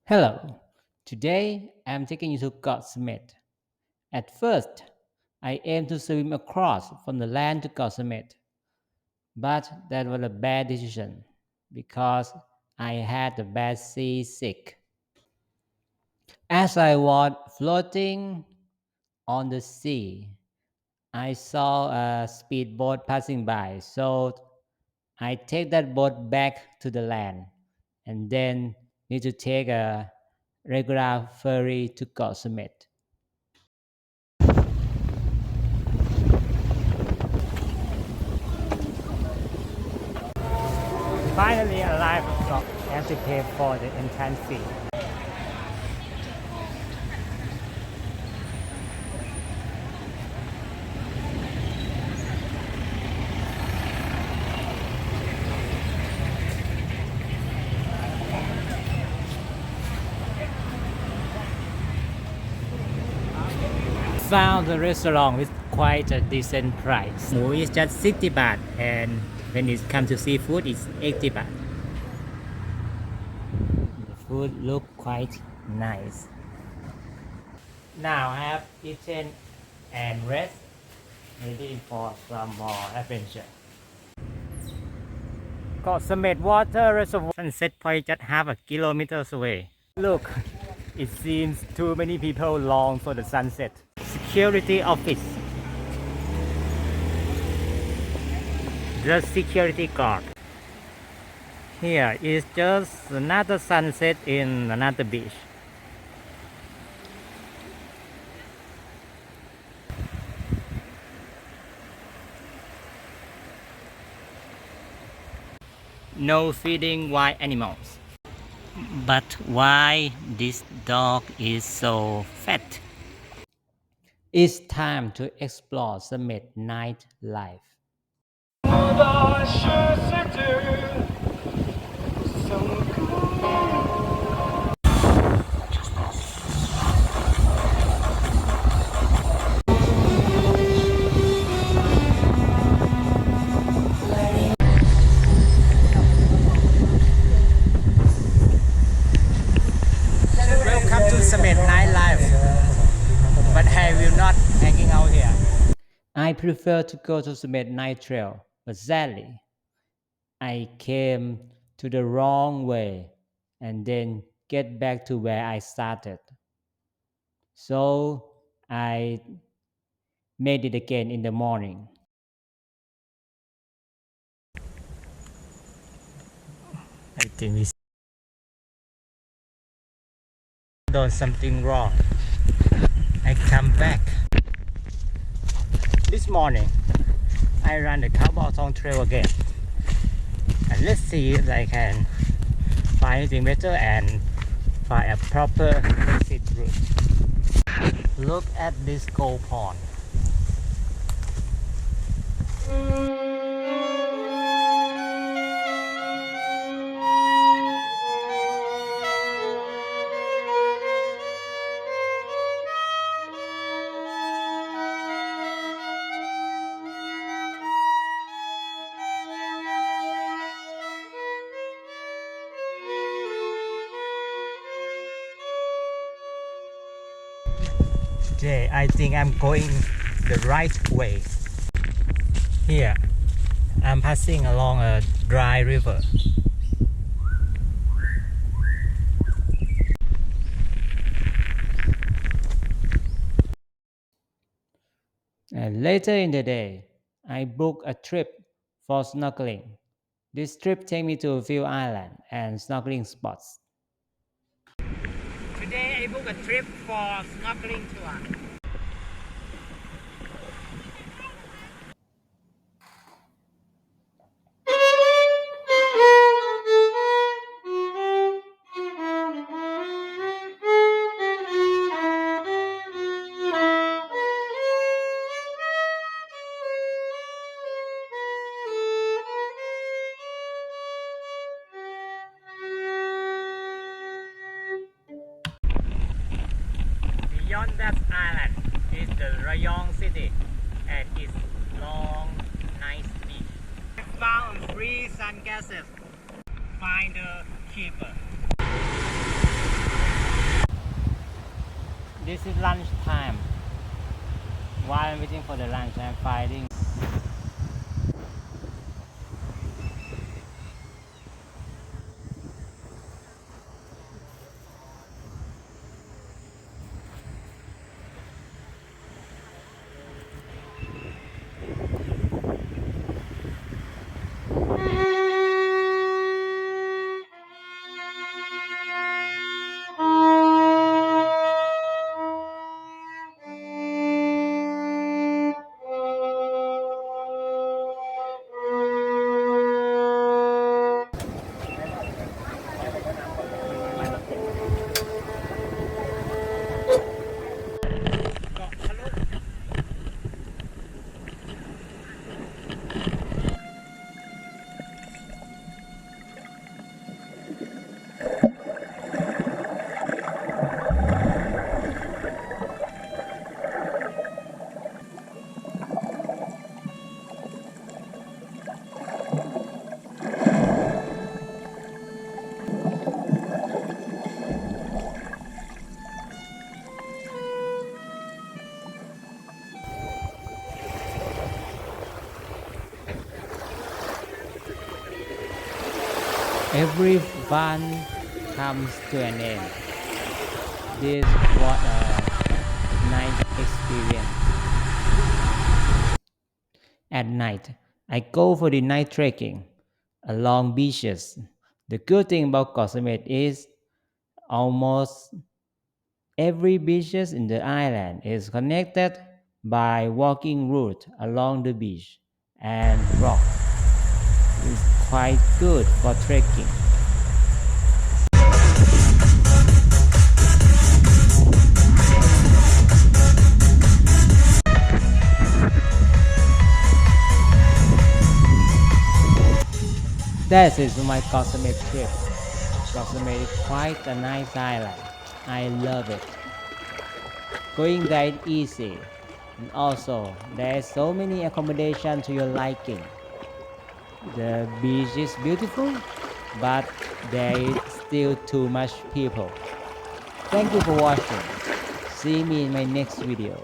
Hello, today I'm taking you to Koh Samed. At first, I aimed to swim across from the land to Koh Samed, but that was a bad decision because I had a bad seasick. As I was floating on the sea, I saw a speedboat passing by, so I take that boat back to the land and then need to take a regular ferry to Koh Samed. Finally arrived at Dock and to pay for the entrance fee. Found a restaurant with quite a decent price. Moo is just 60 baht and when it comes to seafood it's 80 baht. The food look quite nice. Now I have eaten and rest, ready for some more adventure. Koh Samed Water Reservoir sunset point just half a kilometer away. Look, it seems too many people long for the sunset. Security office. The security guard. Here is just another sunset in another beach. No feeding wild animals. But why this dog is so fat? It's time to explore Summit nightlife. Welcome to Summit nightlife, but I will not hanging out here. I prefer to go to Summit night trail, but sadly, I came to the wrong way and then get back to where I started. So I made it again in the morning. I think we done something wrong. I come back. This morning, I ran the Kayaking trail again. And let's see if I can find anything better and find a proper exit route. Look at this gold pond. Today, I think I'm going the right way. Here, I'm passing along a dry river. And later in the day, I booked a trip for snorkeling. This trip takes me to a few islands and snorkeling spots. Today I booked a trip for snorkeling tour. Beyond that island is the Rayong city and its long, nice beach. I found free sunglasses. Find the cheaper. This is lunch time. While I'm waiting for the lunch, I'm finding every fun comes to an end. This was a nice experience. At night, I go for the night trekking along beaches. The good thing about Koh Samed is almost every beaches in the island is connected by walking route along the beach and rocks. It's quite good for trekking. That is my Koh Samed trip. Koh Samed is quite a nice island. I love it. Going there is easy. And also, there is so many accommodation to your liking. The beach is beautiful, but there is still too much people. Thank you for watching. See me in my next video.